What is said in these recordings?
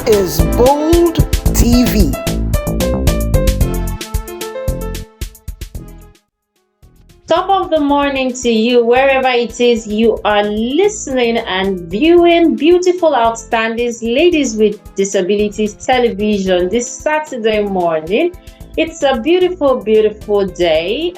is Bold TV. Top of the morning to you, wherever it is you are listening and viewing beautiful, outstanding Ladies with Disabilities television this Saturday morning. It's a beautiful, beautiful day.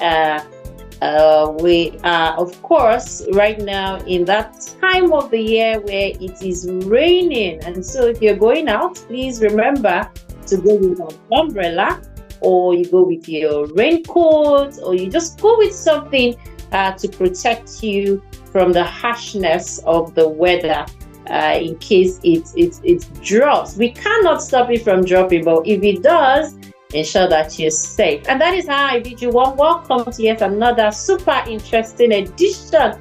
We are, of course, right now in that time of the year where it is raining. And so if you're going out, please remember to go with an umbrella, or you go with your raincoat, or you just go with something to protect you from the harshness of the weather in case it drops. We cannot stop it from dropping, but if it does, ensure that you're safe. And that is how I bid you warm welcome to yet another super interesting edition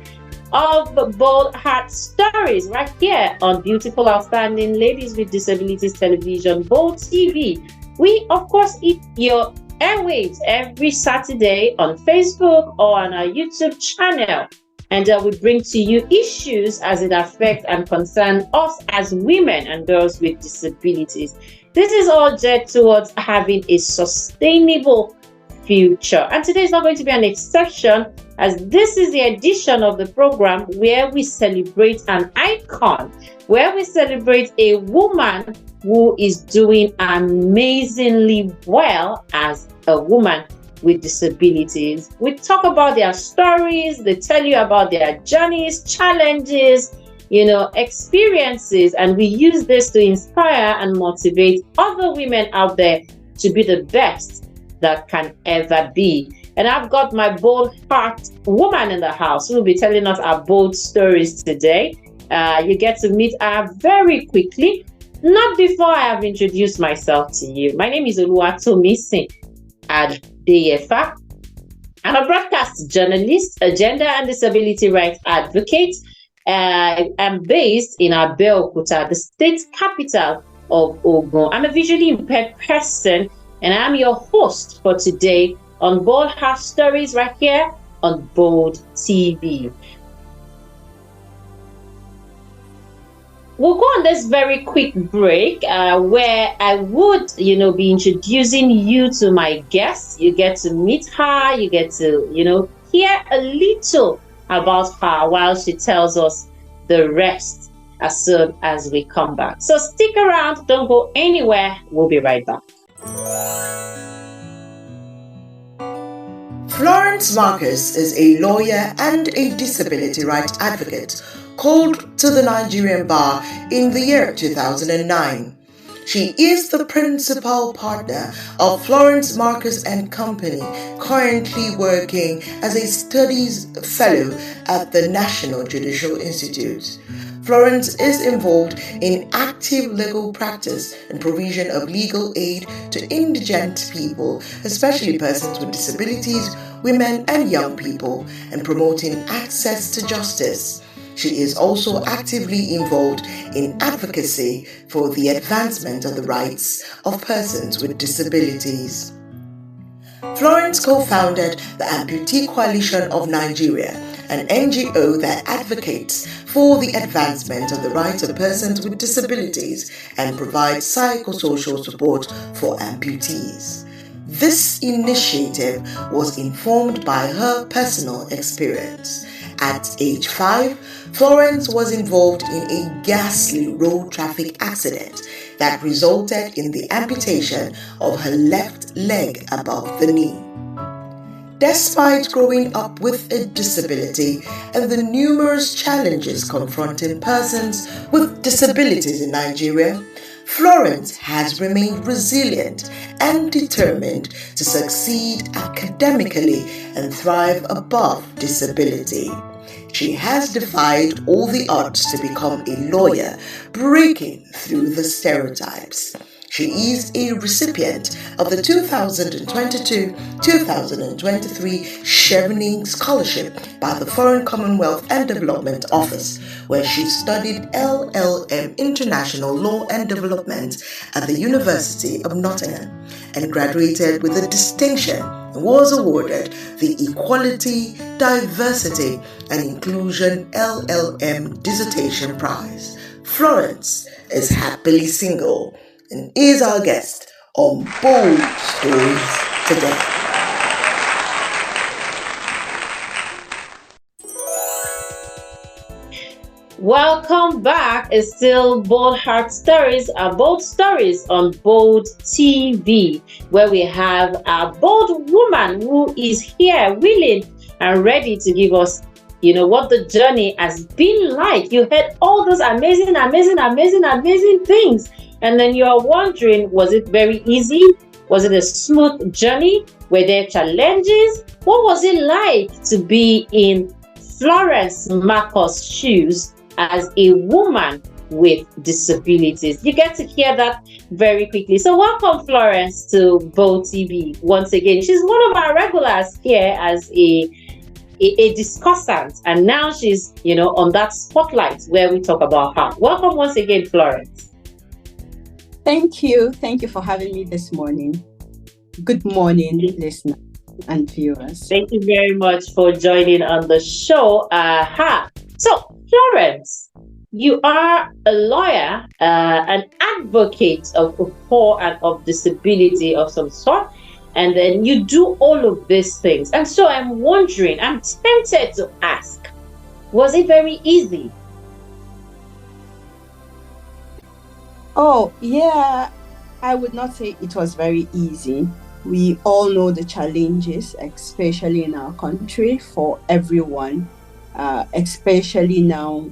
of Bold Heart Stories right here on beautiful, outstanding Ladies with Disabilities television, Bold TV. We, of course, eat your airwaves every Saturday on Facebook or on our YouTube channel. And we bring to you issues as it affects and concerns us as women and girls with disabilities. This is all geared towards having a sustainable future. And today is not going to be an exception, as this is the edition of the program where we celebrate an icon, where we celebrate a woman who is doing amazingly well as a woman with disabilities. We talk about their stories, they tell you about their journeys, challenges, experiences, and we use this to inspire and motivate other women out there to be the best that can ever be. And I've got my bold heart woman in the house who will be telling us our bold stories today. You get to meet her very quickly. Not before I have introduced myself to you. My name is Oluwatomisin Adeyefa. I'm a broadcast journalist, a gender and disability rights advocate. I'm based in Abeokuta, the state capital of Ogun. I'm a visually impaired person, and I'm your host for today on Bold Heart Stories right here on Bold TV. We'll go on this very quick break where I would, be introducing you to my guest. You get to meet her. You get to, hear a little about her while she tells us the rest as soon as we come back. So stick around. Don't go anywhere. We'll be right back. Florence Marcus is a lawyer and a disability rights advocate called to the Nigerian Bar in the year 2009. She is the principal partner of Florence Marcus and Company, currently working as a studies fellow at the National Judicial Institute. Florence is involved in active legal practice and provision of legal aid to indigent people, especially persons with disabilities, women and young people, and promoting access to justice. She is also actively involved in advocacy for the advancement of the rights of persons with disabilities. Florence co-founded the Amputee Coalition of Nigeria, an NGO that advocates for the advancement of the rights of persons with disabilities and provides psychosocial support for amputees. This initiative was informed by her personal experience. At age 5, Florence was involved in a ghastly road traffic accident that resulted in the amputation of her left leg above the knee. Despite growing up with a disability and the numerous challenges confronting persons with disabilities in Nigeria, Florence has remained resilient and determined to succeed academically and thrive above disability. She has defied all the odds to become a lawyer, breaking through the stereotypes. She is a recipient of the 2022-2023 Chevening Scholarship by the Foreign Commonwealth and Development Office, where she studied LLM International Law and Development at the University of Nottingham and graduated with a distinction and was awarded the Equality, Diversity and Inclusion LLM Dissertation Prize. Florence is happily single and is our guest on Bold Stories today. Welcome back. It's still Bold Heart Stories, Bold Stories on Bold TV, where we have a bold woman who is here, willing and ready to give us, what the journey has been like. You heard all those amazing things. And then you're wondering, was it very easy? Was it a smooth journey? Were there challenges? What was it like to be in Florence Marcus' shoes as a woman with disabilities? You get to hear that very quickly. So welcome, Florence, to Bold TV once again. She's one of our regulars here as a discussant, and now she's on that spotlight where we talk about her. Welcome once again, Florence. Thank you for having me this morning. Good morning, listeners and viewers. Thank you very much for joining on the show. So Florence, you are a lawyer, an advocate of the poor and of disability of some sort, and then you do all of these things. And so I'm wondering, I'm tempted to ask, was it very easy? Oh, yeah, I would not say it was very easy. We all know the challenges, especially in our country, for everyone. Especially now,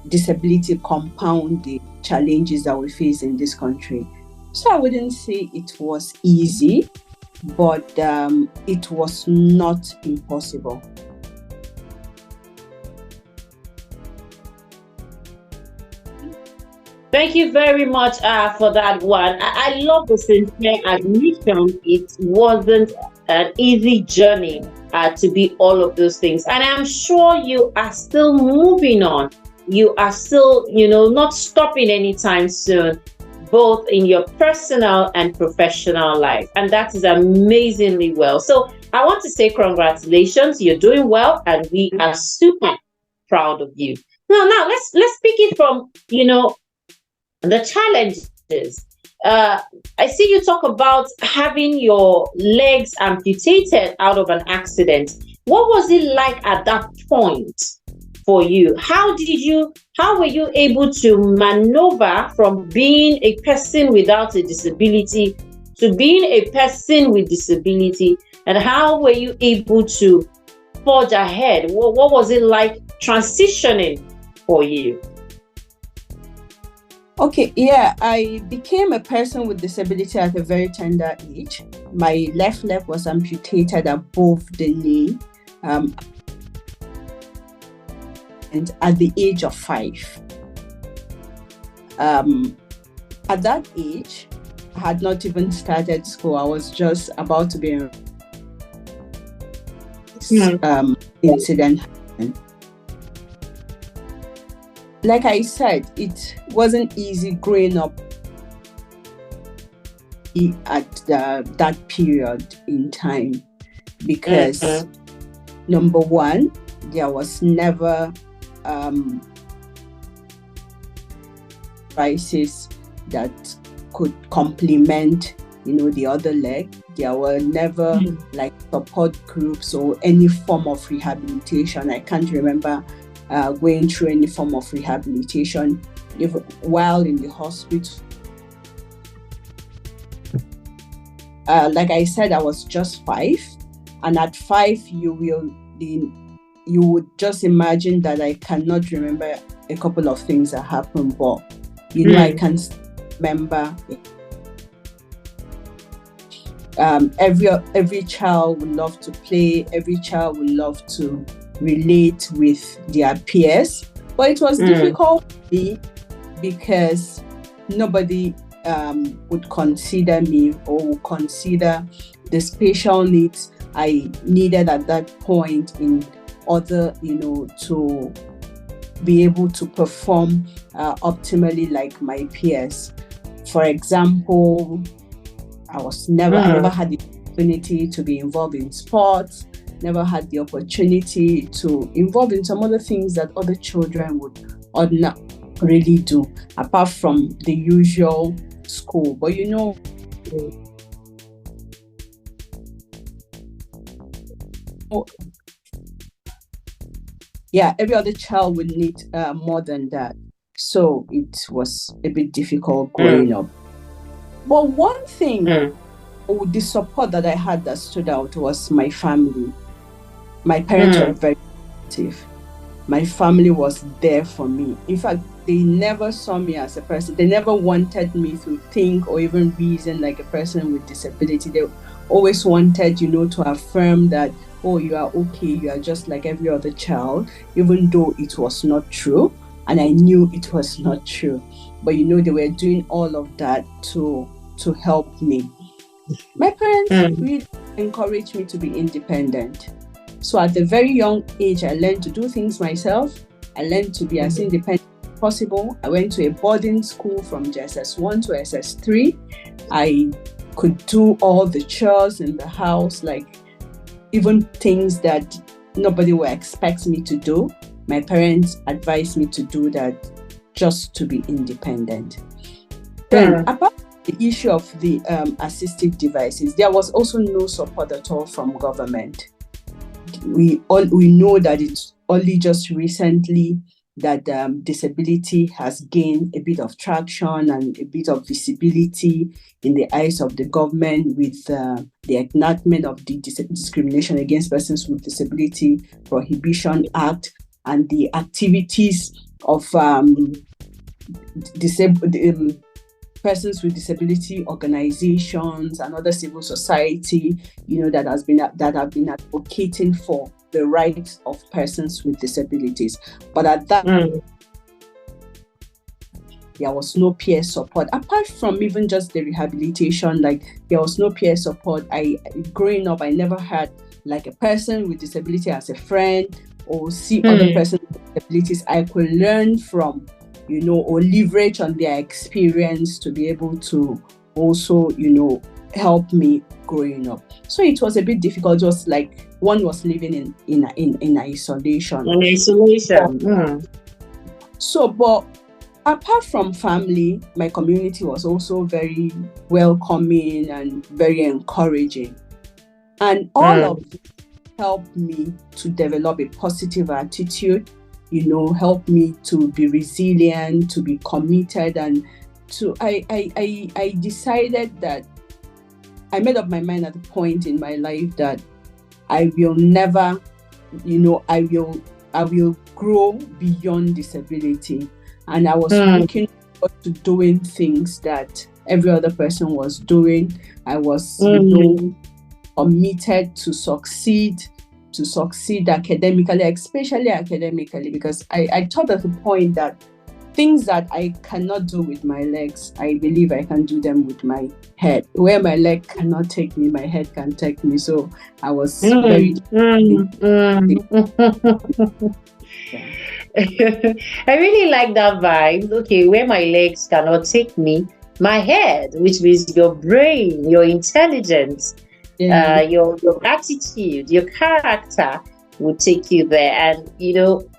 disability compound the challenges that we face in this country. So I wouldn't say it was easy, but it was not impossible. Thank you very much for that one. I love the sincere admission. It wasn't an easy journey to be all of those things. And I'm sure you are still moving on. You are still, not stopping anytime soon, both in your personal and professional life. And that is amazingly well. So I want to say congratulations. You're doing well, and we are super proud of you. Now let's pick it from, the challenges. I see you talk about having your legs amputated out of an accident. What was it like at that point for you? How were you able to maneuver from being a person without a disability to being a person with disability? And how were you able to forge ahead? What was it like transitioning for you? Okay, yeah, I became a person with disability at a very tender age. My left leg was amputated above the knee, and at the age of 5. At that age, I had not even started school. I was just about to be in incident happened. Like I said, it wasn't easy growing up at that period in time because, number one, there was never crisis that could complement, the other leg. There were never like support groups or any form of rehabilitation. I can't remember going through any form of rehabilitation while in the hospital. Like I said, I was just 5, and at 5 you would just imagine that I cannot remember a couple of things that happened, but I can remember. Every child would love to play. Every child would love to relate with their peers, but it was difficult for me because nobody would consider me or would consider the special needs I needed at that point in order, to be able to perform optimally like my peers. For example, I never had the opportunity to be involved in sports, never had the opportunity to involve in some other things that other children would really do, apart from the usual school. But every other child would need more than that. So it was a bit difficult growing up. But one thing, the support that I had that stood out was my family. My parents were very active. My family was there for me. In fact, they never saw me as a person. They never wanted me to think or even reason like a person with disability. They always wanted, to affirm that, oh, you are okay, you are just like every other child, even though it was not true. And I knew it was not true. But, they were doing all of that to help me. My parents really encouraged me to be independent. So at a very young age, I learned to do things myself. I learned to be as independent as possible. I went to a boarding school from JSS1 to SS3. I could do all the chores in the house, like even things that nobody would expect me to do. My parents advised me to do that just to be independent. Then, apart from the issue of the assistive devices, there was also no support at all from government. We know that it's only just recently that disability has gained a bit of traction and a bit of visibility in the eyes of the government with the enactment of the Discrimination Against Persons with Disability Prohibition Act and the activities of persons with disability organizations and other civil society, that have been advocating for the rights of persons with disabilities. But at that there was no peer support, apart from even just the rehabilitation. Like, there was no peer support. Growing up, I never had like a person with disability as a friend or see other persons with disabilities I could learn from, or leverage on their experience to be able to also, help me growing up. So it was a bit difficult. It was like one was living in isolation. In isolation. So, but apart from family, my community was also very welcoming and very encouraging. And all of this helped me to develop a positive attitude, help me to be resilient, to be committed, and I decided that I made up my mind at a point in my life that I will never, I will grow beyond disability. And I was looking forward to doing things that every other person was doing. I was, committed to succeed academically, especially academically, because I thought at the point that things that I cannot do with my legs, I believe I can do them with my head. Where my leg cannot take me, my head can take me. So I was very I really like that vibe. Okay, where my legs cannot take me, my head, which means your brain, your intelligence, your attitude, your character will take you there. And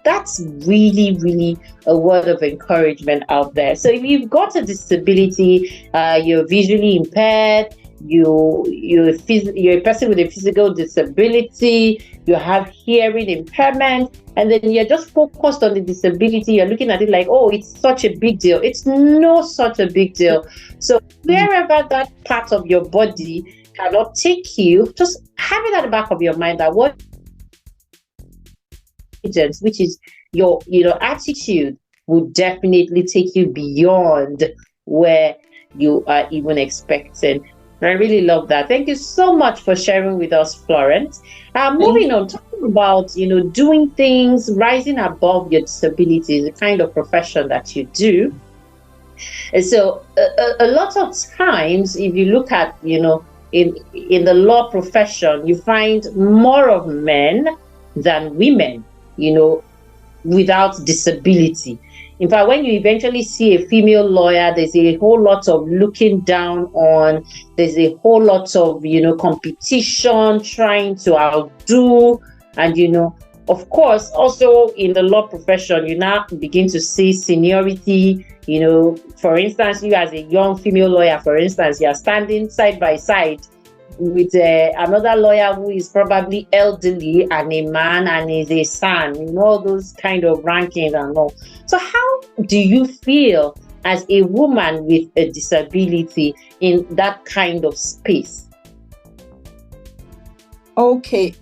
that's really, really a word of encouragement out there. So if you've got a disability, you're visually impaired, you're a person with a physical disability, you have hearing impairment, and then you're just focused on the disability, you're looking at it like, oh, it's such a big deal. It's not such a big deal. So wherever that part of your body cannot take you, just have it at the back of your mind that what, which is your attitude, will definitely take you beyond where you are even expecting. I really love that. Thank you so much for sharing with us, Florence. Moving on, talking about doing things, rising above your disability, the kind of profession that you do. And so a lot of times, if you look at in the law profession, you find more of men than women, without disability. In fact, when you eventually see a female lawyer, there's a whole lot of looking down on, there's a whole lot of, competition, trying to outdo, and, of course, also in the law profession, you now begin to see seniority. For instance, you as a young female lawyer, for instance, you are standing side by side with another lawyer who is probably elderly and a man and is a son, all those kind of rankings and all. So how do you feel as a woman with a disability in that kind of space? Okay,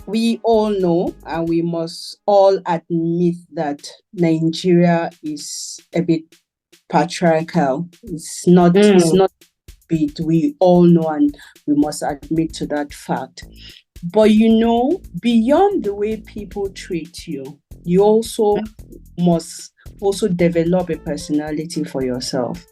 we all know and we must all admit that Nigeria is a bit patriarchal. It's not bit. We all know and we must admit to that fact. But beyond the way people treat you, you also must develop a personality for yourself.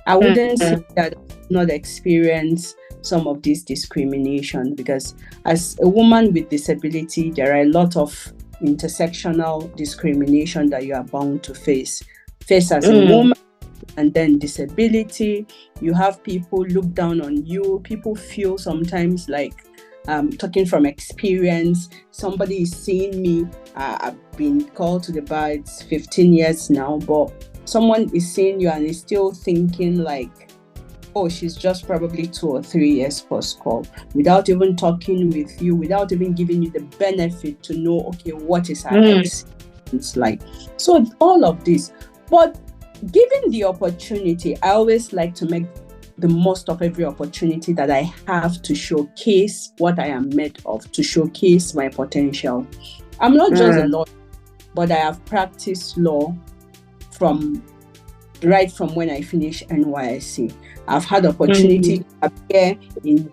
I wouldn't say that I did not experience some of this discrimination, because as a woman with disability, there are a lot of intersectional discrimination that you are bound to face as a woman. And then disability, you have people look down on you. People feel sometimes like, talking from experience, somebody is seeing me. I've been called to the bar, it's 15 years now, but someone is seeing you and is still thinking like, oh, she's just probably 2 or 3 years post call, without even talking with you, without even giving you the benefit to know, okay, what is her experience like. So all of this, but given the opportunity, I always like to make the most of every opportunity that I have to showcase what I am made of, to showcase my potential. I'm not just a lawyer, but I have practiced law right from when I finished NYSC. I've had opportunity to appear in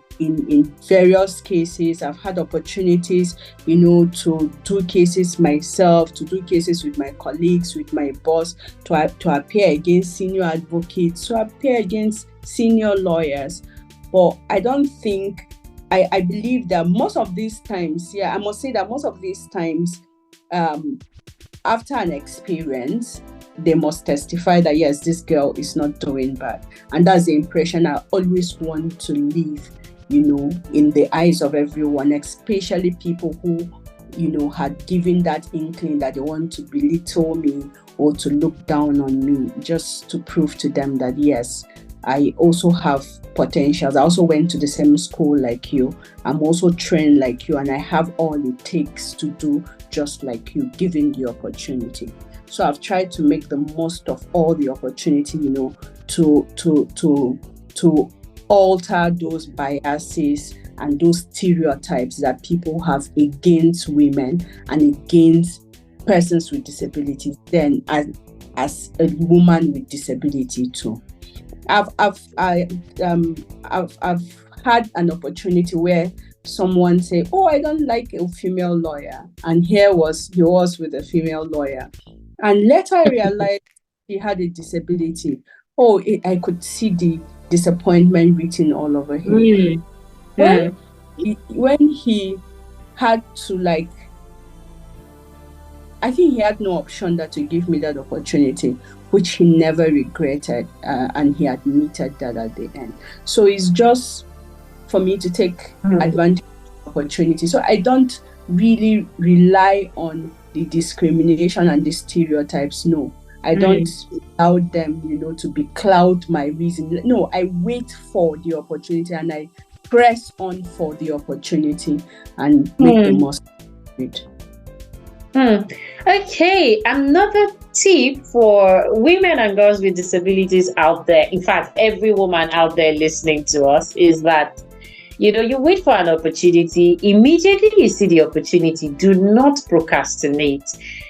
various cases. I've had opportunities, to do cases myself, to do cases with my colleagues, with my boss, to appear against senior advocates, to appear against senior lawyers. But I don't think, I believe that most of these times, I must say that most of these times, after an experience, they must testify that, yes, this girl is not doing bad. And that's the impression I always want to leave, in the eyes of everyone, especially people who, had given that inkling that they want to belittle me or to look down on me, just to prove to them that, yes, I also have potentials. I also went to the same school like you. I'm also trained like you, and I have all it takes to do just like you, given the opportunity. So I've tried to make the most of all the opportunity, to alter those biases and those stereotypes that people have against women and against persons with disabilities, then as a woman with disability too. I've had an opportunity where someone say, "Oh, I don't like a female lawyer," and he was with a female lawyer, and later I realized he had a disability. Oh, I could see the disappointment written all over him. When he had to, I think he had no option that to give me that opportunity, which he never regretted, and he admitted that at the end. So it's just for me to take advantage of the opportunity. So I don't really rely on the discrimination and the stereotypes. No, I don't allow them, to becloud my reason. No, I wait for the opportunity and I press on for the opportunity and make the most of it. Okay, another tip for women and girls with disabilities out there, in fact, every woman out there listening to us, is that, you wait for an opportunity, immediately you see the opportunity, do not procrastinate.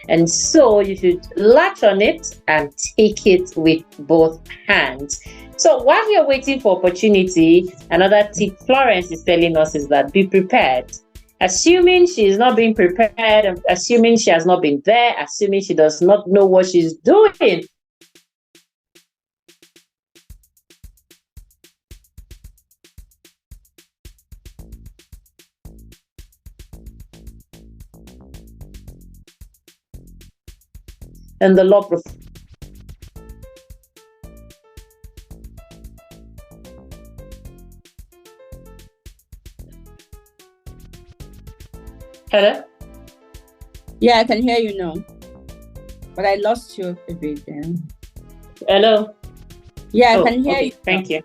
And so you should latch on it and take it with both hands. So while you're waiting for opportunity, another tip Florence is telling us is that be prepared. Assuming she is not being prepared, assuming she has not been there, assuming she does not know what she's doing. And the law profession. Hello? Yeah, I can hear you now. But I lost you a bit then. Hello? Yeah, I can hear you. Thank you.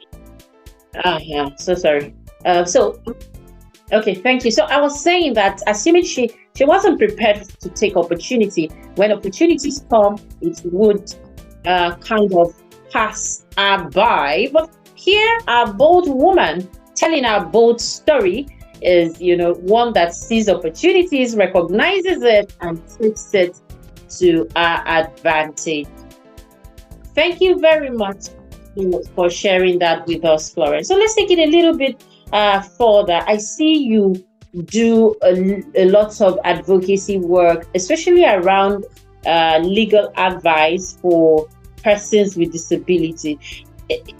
Yeah, so sorry. Okay, thank you. So I was saying that assuming she wasn't prepared to take opportunity, when opportunities come, it would kind of pass her by. But here, our bold woman telling our bold story is, one that sees opportunities, recognizes it, and takes it to our advantage. Thank you very much for sharing that with us, Florence. So let's take it a little bit further. I see you do a lot of advocacy work, especially around legal advice for persons with disability.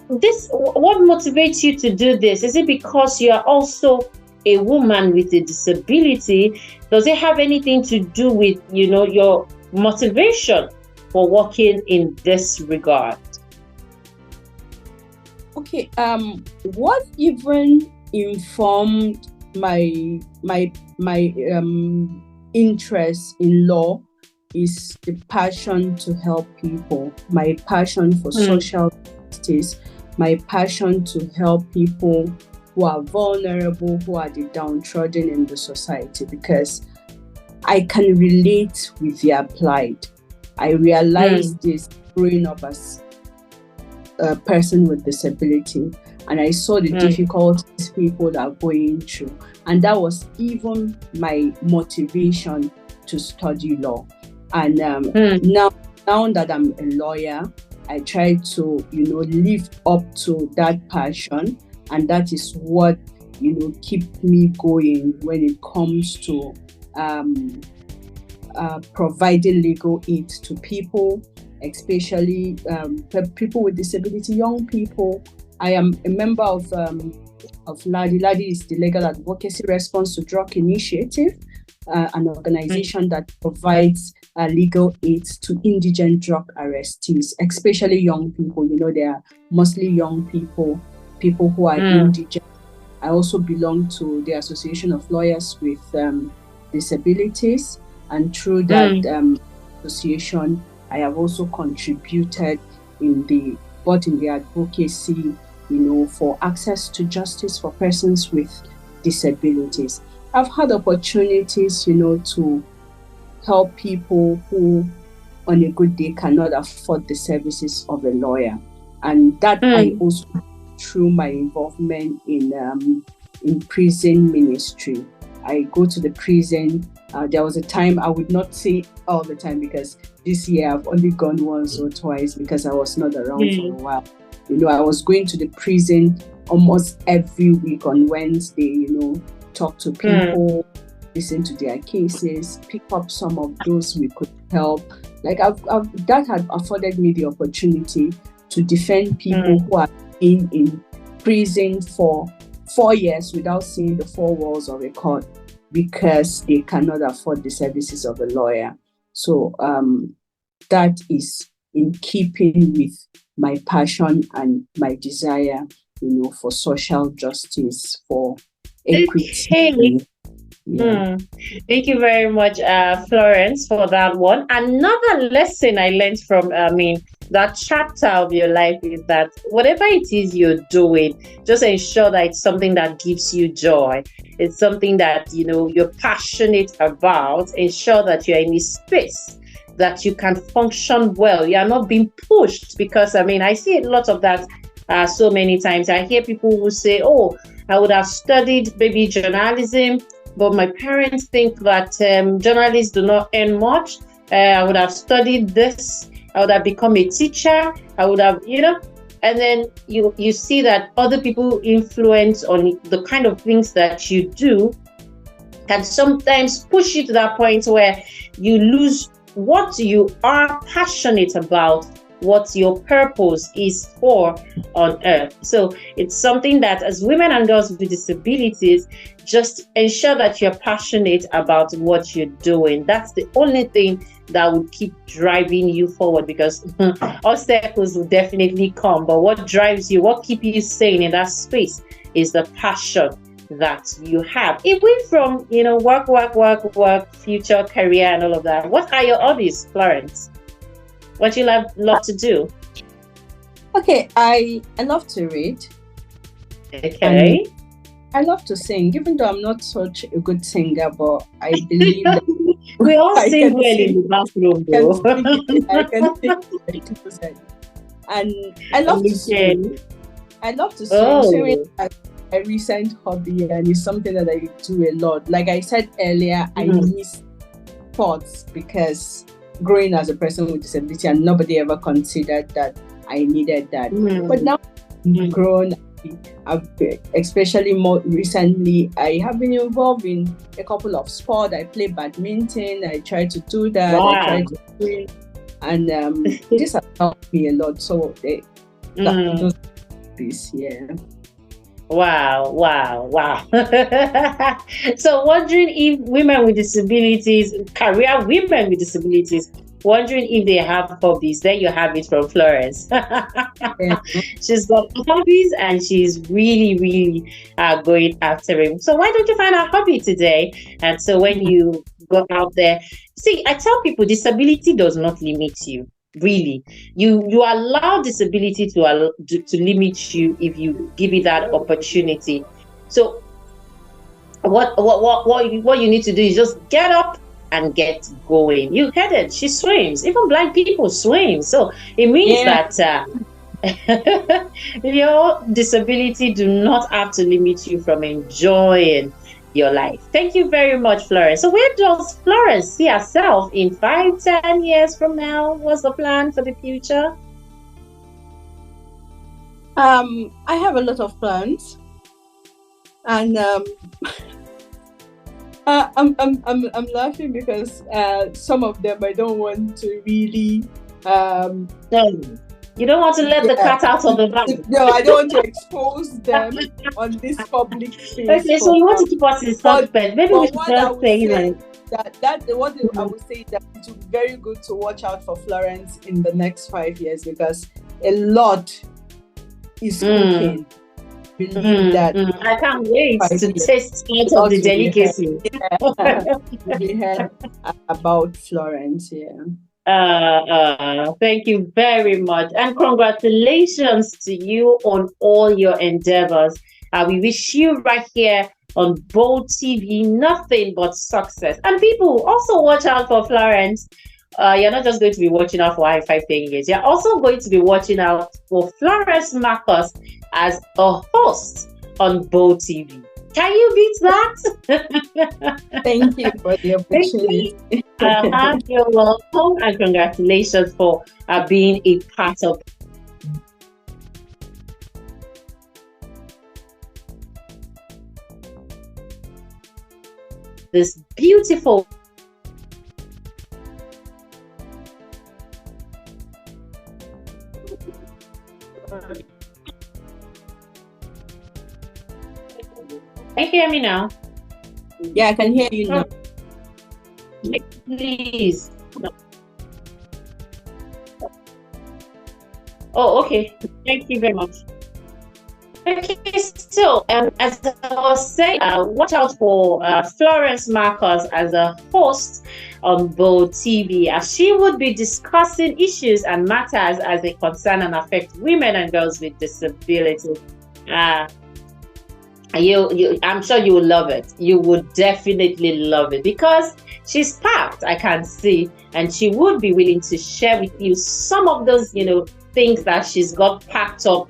What motivates you to do this? Is it because you are also a woman with a disability? Does it have anything to do with, your motivation for working in this regard? Okay. What even informed my interest in law is the passion to help people, my passion for social justice, my passion to help people who are vulnerable, who are the downtrodden in the society, because I can relate with their plight. I realized this growing up as a person with disability, and I saw the difficulties people are going through, and that was even my motivation to study law. And now that I'm a lawyer, I try to live up to that passion, and that is what keep me going when it comes to providing legal aid to people, especially people with disability, young people. I am a member of LADI. LADI is the Legal Advocacy Response to Drug Initiative, an organization that provides legal aid to indigent drug arrestees, especially young people. They are mostly young people who are indigent. I also belong to the Association of Lawyers with Disabilities, and through that association, I have also contributed in the advocacy, for access to justice for persons with disabilities. I've had opportunities, to help people who, on a good day, cannot afford the services of a lawyer, and that I also through my involvement in prison ministry. I go to the prison. There was a time, I would not say all the time, because this year I've only gone once or twice because I was not around for a while. I was going to the prison almost every week on Wednesday, talk to people, listen to their cases, pick up some of those we could help. Like that had afforded me the opportunity to defend people who are in prison for 4 years without seeing the four walls of a court because they cannot afford the services of a lawyer. So that is in keeping with my passion and my desire, for social justice, for equity. Okay. Thank you very much, Florence, for that one. Another lesson I learned from, that chapter of your life is that whatever it is you're doing, just ensure that it's something that gives you joy. It's something that, you're passionate about. Ensure that you're in a space that you can function well. You are not being pushed, because, I see a lot of that so many times. I hear people who say, oh, I would have studied maybe journalism, but my parents think that journalists do not earn much. I would have studied this. I would have become a teacher. I would have, and then you see that other people influence on the kind of things that you do can sometimes push you to that point where you lose what you are passionate about, what your purpose is for on earth. So it's something that as women and girls with disabilities, just ensure that you're passionate about what you're doing. That's the only thing that will keep driving you forward, because obstacles will definitely come. But what drives you, what keeps you sane in that space is the passion that you have, away from, work, future career and all of that? What are your hobbies, Florence? What you love to do? Okay, I love to read. Okay. I love to sing, even though I'm not such a good singer, but I believe that we all sing well in the bathroom, though. I can sing 2%. And I love to swim. I love to swim. Swimming is a recent hobby, and it's something that I do a lot. Like I said earlier, I miss sports because growing as a person with disability, and nobody ever considered that I needed that. But now I've grown. Especially more recently, I have been involved in a couple of sports. I play badminton. I try to do that. Wow. I try to swim, and this has helped me a lot. So Wow. So wondering if women with disabilities, career women with disabilities, wondering if they have hobbies. There you have it from Florence. She's got hobbies and she's really going after him. So why don't you find a hobby today? And so when you go out there, see, I tell people disability does not limit you. Really, you allow disability to limit you if you give it that opportunity. So what you need to do is just get up and get going. You heard it. She swims. Even blind people swim. So it means that your disability do not have to limit you from enjoying your life. Thank you very much, Florence. So where does Florence see herself in 5-10 years from now? What's the plan for the future? I have a lot of plans, and I'm laughing because some of them I don't want to really. You don't want to let the cat out of the bag. No, I don't want to expose them on this public space. Okay, so you want to keep us in suspense. Maybe we should just say that what I would say that it would be very good to watch out for Florence in the next 5 years, because a lot is cooking. Believe that. I can't wait to taste part of the delicacy. We heard about Florence, thank you very much, and congratulations to you on all your endeavors. We wish you right here on Bold TV nothing but success. And people, also watch out for Florence. You're not just going to be watching out for 5-10 years. You're also going to be watching out for Florence Marcus as a host on Bold TV. Can you beat that? Thank you for the opportunity. You're welcome, and congratulations for being a part of this beautiful Can you hear me now? Yeah, I can hear you now. Please. Oh, okay. Thank you very much. Okay, so as I was saying, watch out for Florence Marcus as a host on Bold TV, as she would be discussing issues and matters as they concern and affect women and girls with disabilities. I'm sure you will love it. You would definitely love it because she's packed, I can see, and she would be willing to share with you some of those, things that she's got packed up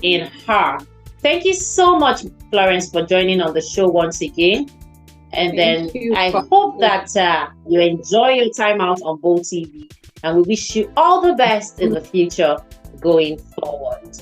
in her. Thank you so much, Florence, for joining on the show once again. And I hope that you enjoy your time out on Bold TV, and we wish you all the best in the future going forward.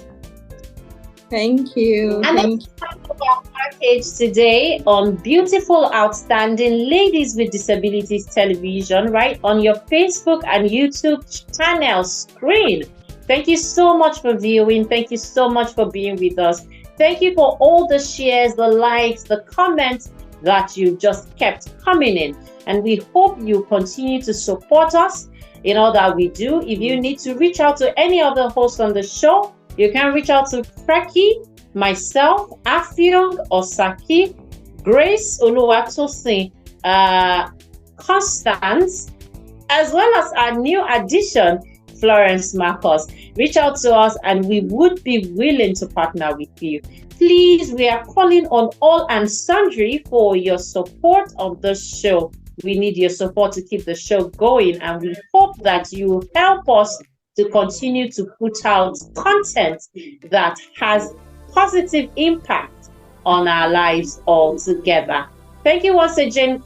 Thank you. And let's talk about our page today on Beautiful Outstanding Ladies with Disabilities Television, right on your Facebook and YouTube channel screen. Thank you so much for viewing. Thank you so much for being with us. Thank you for all the shares, the likes, the comments that you just kept coming in. And we hope you continue to support us in all that we do. If you need to reach out to any other host on the show, you can reach out to Freki myself, Afyong Osaki, Grace Oluwatomisin, Constance, as well as our new addition, Florence Marcos. Reach out to us and we would be willing to partner with you. Please, we are calling on all and sundry for your support on the show. We need your support to keep the show going, and we hope that you help us to continue to put out content that has positive impact on our lives altogether. Thank you once again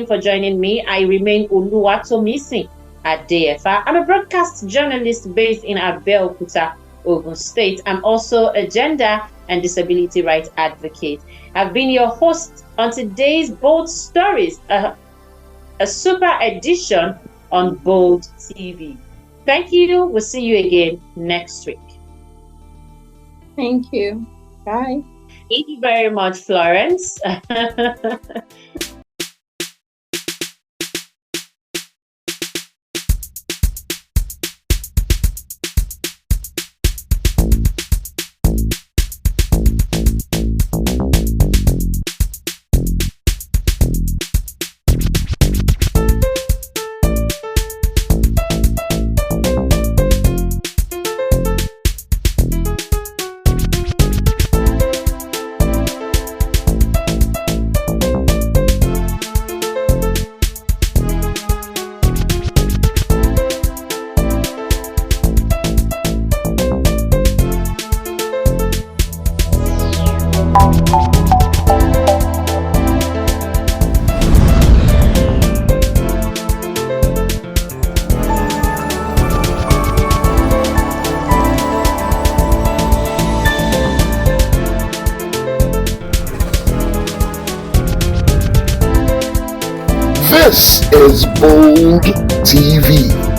for joining me. I remain Oluwatomisin at DFR. I'm a broadcast journalist based in Abeokuta, Ogun State. I'm also a gender and disability rights advocate. I've been your host on today's Bold Stories, a super edition on Bold TV. Thank you. We'll see you again next week. Thank you. Bye. Thank you very much, Florence. This is Bold TV.